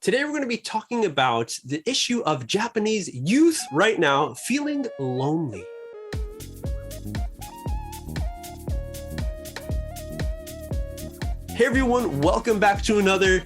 Today, we're going to be talking about the issue of Japanese youth right now feeling lonely. Hey, everyone. Welcome back to another,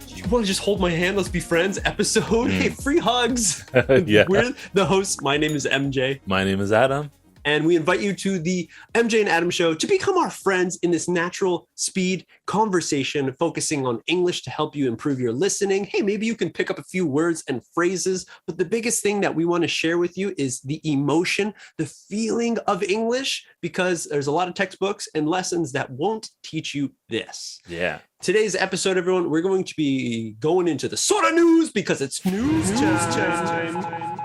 you want to just hold my hand, let's be friends episode. Hey, free hugs. Yeah. We're the hosts. My name is MJ. My name is Adam. And we invite you to the MJ and Adam show to become our friends in this natural speed conversation, focusing on English to help you improve your listening. Hey, maybe you can pick up a few words and phrases, but the biggest thing that we want to share with you is the emotion, the feeling of English, because there's a lot of textbooks and lessons that won't teach you this. Yeah. Today's episode, everyone, we're going to be going into the Sora news because it's news time.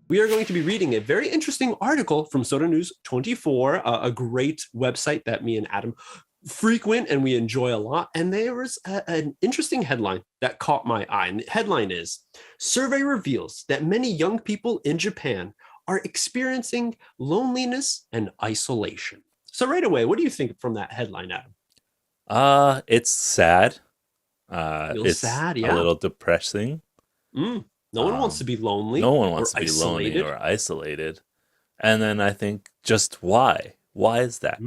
We are going to be reading a very interesting article from Soda News 24, a great website that me and Adam frequent and we enjoy a lot. And there was an interesting headline that caught my eye. And the headline is, "Survey reveals that many young people in Japan are experiencing loneliness and isolation." So right away, what do you think from that headline, Adam? It's sad. It's sad, yeah. A little depressing. No one wants to be lonely. No one wants to be isolated. lonely or isolated. And then I think, just why? Why is that?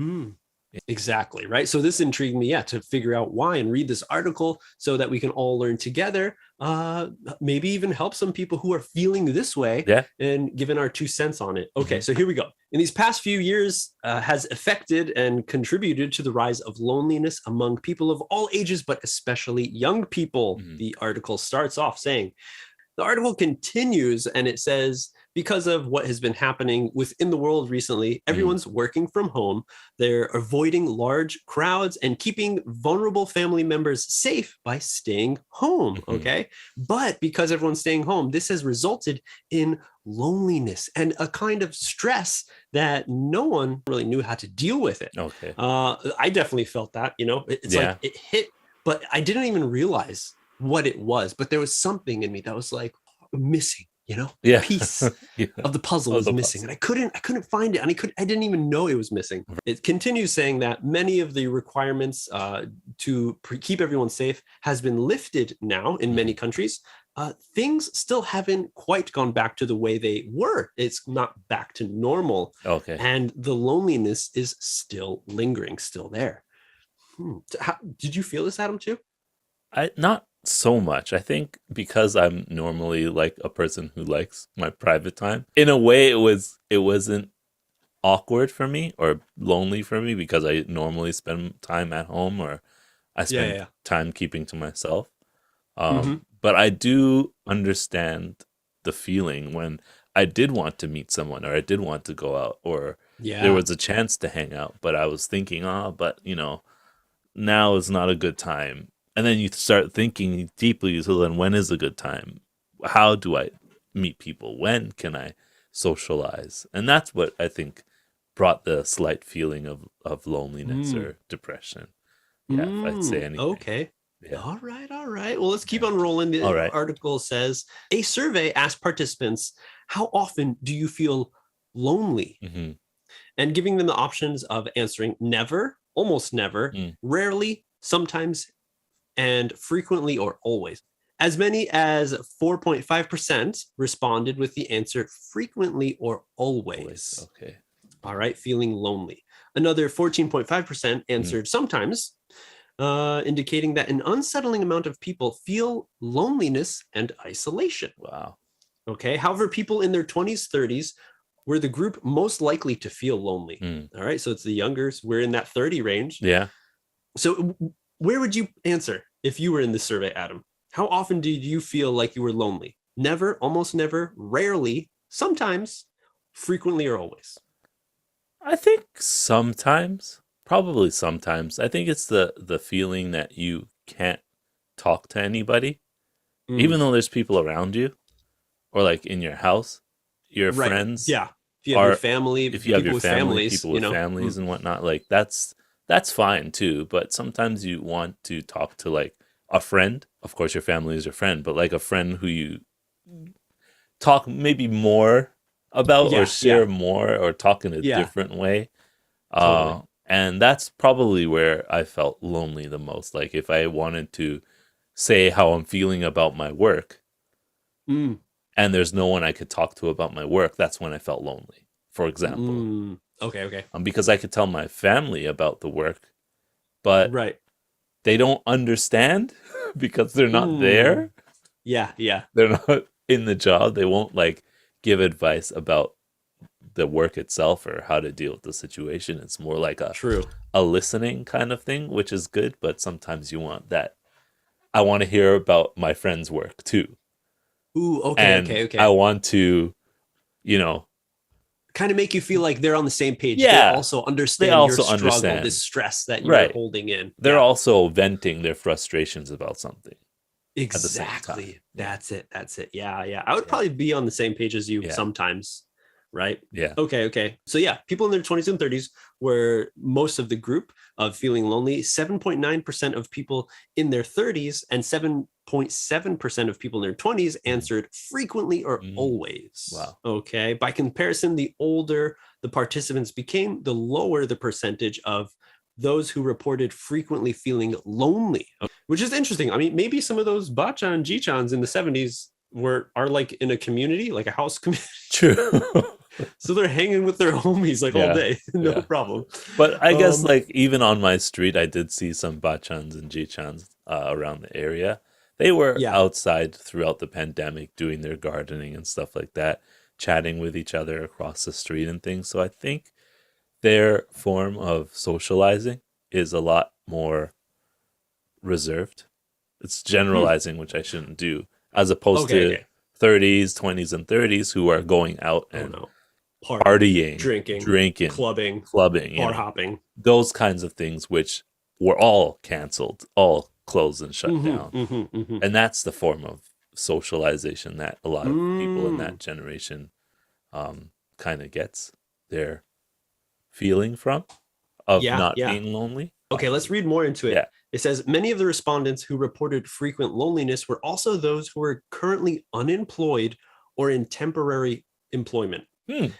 Exactly, right? So this intrigued me, to figure out why and read this article so that we can all learn together, maybe even help some people who are feeling this way and giving our 2 cents on it. Okay, so here we go. In these past few years has affected and contributed to the rise of loneliness among people of all ages, but especially young people. The article starts off saying, the article continues and it says, because of what has been happening within the world recently, everyone's working from home. They're avoiding large crowds and keeping vulnerable family members safe by staying home. Okay. But because everyone's staying home, this has resulted in loneliness and a kind of stress that no one really knew how to deal with it. Okay. I definitely felt that, it's like it hit, but I didn't even realize what it was, but there was something in me that was like missing, a piece of the puzzle was missing, and I couldn't find it, and I didn't even know it was missing. It continues saying that many of the requirements to keep everyone safe has been lifted now in many countries. Things still haven't quite gone back to the way they were. It's not back to normal. Okay. And the loneliness is still lingering, still there. Did you feel this, Adam, too? Not so much. I think because I'm normally like a person who likes my private time. In a way, it wasn't awkward for me or lonely for me because I normally spend time at home or I spend time keeping to myself. But I do understand the feeling when I did want to meet someone or I did want to go out or there was a chance to hang out, but I was thinking, but now is not a good time. And then you start thinking deeply, so then when is a good time? How do I meet people? When can I socialize? And that's what I think brought the slight feeling of loneliness or depression. Yeah, if I'd say anything. Okay. Yeah. All right. Well, let's keep on rolling. The article says, a survey asked participants, how often do you feel lonely? And giving them the options of answering never, almost never, rarely, sometimes, and frequently or always. As many as 4.5% responded with the answer frequently or always. Okay. All right, feeling lonely. Another 14.5% answered sometimes, indicating that an unsettling amount of people feel loneliness and isolation. Wow. Okay, however, people in their 20s, 30s were the group most likely to feel lonely. All right, so it's the youngers. We're in that 30 range. Yeah. So where would you answer if you were in this survey, Adam? How often did you feel like you were lonely? Never, almost never, rarely, sometimes, frequently, or always? I think sometimes, probably sometimes. I think it's the feeling that you can't talk to anybody, even though there's people around you, or like in your house, your friends. Yeah, if you have your family, if you have your family, families, people with families and whatnot, like that's fine too. But sometimes you want to talk to like a friend. Of course, your family is your friend, but like a friend who you talk maybe more about or share more or talk in a different way. And that's probably where I felt lonely the most. Like if I wanted to say how I'm feeling about my work, Mm. and there's no one I could talk to about my work, that's when I felt lonely, for example. Okay. Because I could tell my family about the work, but Right. they don't understand because they're not Mm. there. Yeah. They're not in the job. They won't like give advice about the work itself or how to deal with the situation. It's more like True. a listening kind of thing, which is good, but sometimes you want that. I want to hear about my friend's work too. Ooh, And I okay. want to, you know, Kind of make you feel like they're on the same page. They yeah, also they understand your also struggle, this understand. stress that you're Right. holding in. They're Yeah. also venting their frustrations about something at the same time. Exactly. That's it. Yeah. I would probably be on the same page as you sometimes, right? Yeah. Okay. So yeah, people in their 20s and 30s were most of the group of feeling lonely. 7.9% of people in their 30s and 7.7% of people in their 20s answered frequently or always. Wow. Okay. By comparison, the older the participants became, the lower the percentage of those who reported frequently feeling lonely, which is interesting. I mean, maybe some of those Bachan Jichans in the 70s are like in a community, like a house community. True. So they're hanging with their homies like all day. No problem. But I guess like even on my street, I did see some Bachans and Jichans around the area. They were outside throughout the pandemic doing their gardening and stuff like that, chatting with each other across the street and things. So I think their form of socializing is a lot more reserved. It's generalizing, which I shouldn't do, as opposed to 30s, 20s, and 30s who are going out and partying, drinking, clubbing, bar hopping. Those kinds of things, which were all canceled, all closed and shut down. And that's the form of socialization that a lot of people in that generation kind of gets their feeling from, of not being lonely. Okay, let's read more into it. It says many of the respondents who reported frequent loneliness were also those who were currently unemployed or in temporary employment.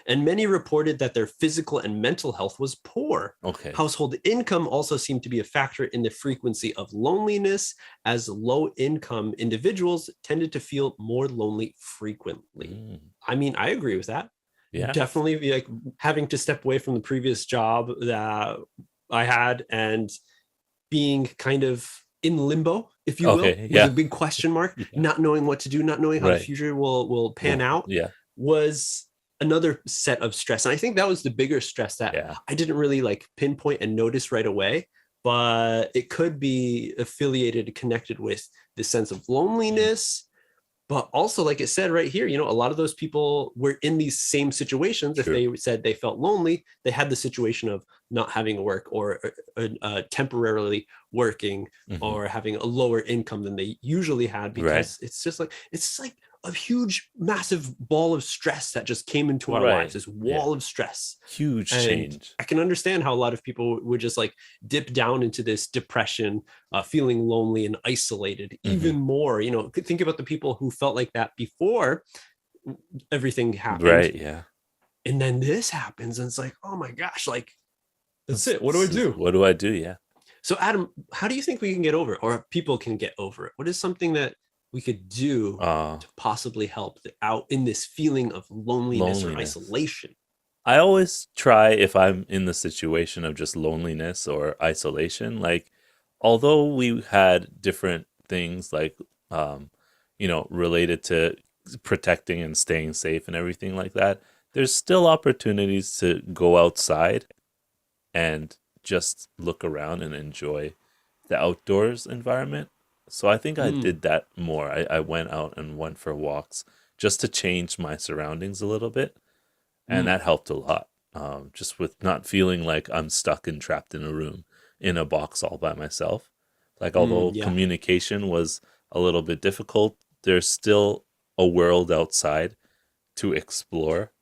And many reported that their physical and mental health was poor. Household income also seemed to be a factor in the frequency of loneliness, as low-income individuals tended to feel more lonely frequently. I mean, I agree with that. Definitely be like having to step away from the previous job that I had and being kind of in limbo, if you will, with a big question mark, not knowing what to do, not knowing how the future will pan out, was another set of stress. And I think that was the bigger stress that I didn't really like pinpoint and notice right away, but it could be affiliated, connected with the sense of loneliness. But also, like it said right here, a lot of those people were in these same situations. If they said they felt lonely, they had the situation of not having work or temporarily working or having a lower income than they usually had, because it's like a huge, massive ball of stress that just came into our lives, this wall of stress. Huge change. I can understand how a lot of people would just like dip down into this depression, feeling lonely and isolated even more. Think about the people who felt like that before everything happened. And then this happens and it's like, oh my gosh, like, that's it. What do I do? What do I do? So Adam, how do you think we can get over it, or people can get over it? What is something that we could do to possibly help out in this feeling of loneliness or isolation? I always try, if I'm in the situation of just loneliness or isolation, like, although we had different things like, related to protecting and staying safe and everything like that, there's still opportunities to go outside and just look around and enjoy the outdoors environment. So I think I did that more. I went out and went for walks just to change my surroundings a little bit. And that helped a lot. Just with not feeling like I'm stuck and trapped in a room, in a box all by myself. Like, although communication was a little bit difficult, there's still a world outside to explore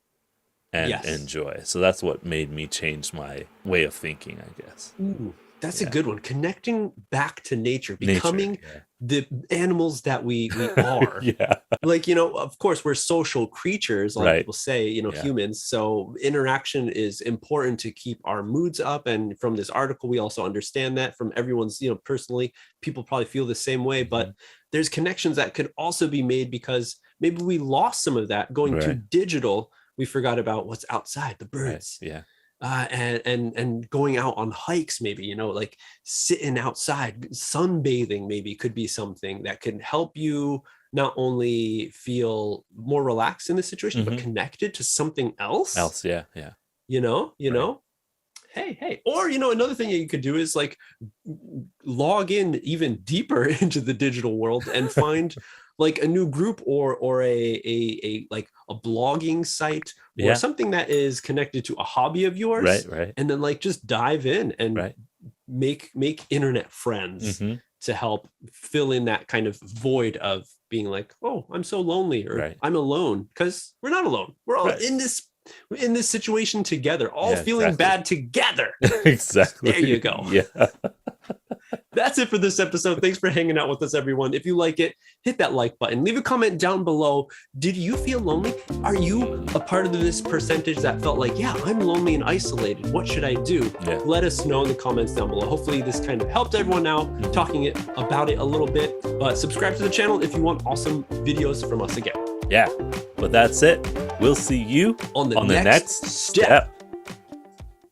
and enjoy. So that's what made me change my way of thinking, I guess. Ooh, that's a good one. Connecting back to nature, becoming the animals that we are. Yeah. Like, of course, we're social creatures, like people say, humans. So interaction is important to keep our moods up. And from this article, we also understand that from everyone's, personally, people probably feel the same way. But there's connections that could also be made because maybe we lost some of that going to digital. We forgot about what's outside, the birds. Yeah. And going out on hikes, maybe, like sitting outside, sunbathing maybe could be something that can help you not only feel more relaxed in the situation, but connected to something else. Yeah. Hey. Or, another thing that you could do is like log in even deeper into the digital world and find like a new group or a like a blogging site or something that is connected to a hobby of yours. Right. And then like just dive in and make internet friends to help fill in that kind of void of being like, oh, I'm so lonely, or I'm alone, because we're not alone. We're all in this situation together, all feeling bad together. Exactly. There you go. Yeah. That's it for this episode. Thanks for hanging out with us, everyone. If you like it, hit that like button. Leave a comment down below. Did you feel lonely? Are you a part of this percentage that felt like, yeah, I'm lonely and isolated? What should I do? Let us know in the comments down below. Hopefully this kind of helped everyone out, talking about it a little bit. But subscribe to the channel if you want awesome videos from us again. Yeah. But that's it. We'll see you on the next step.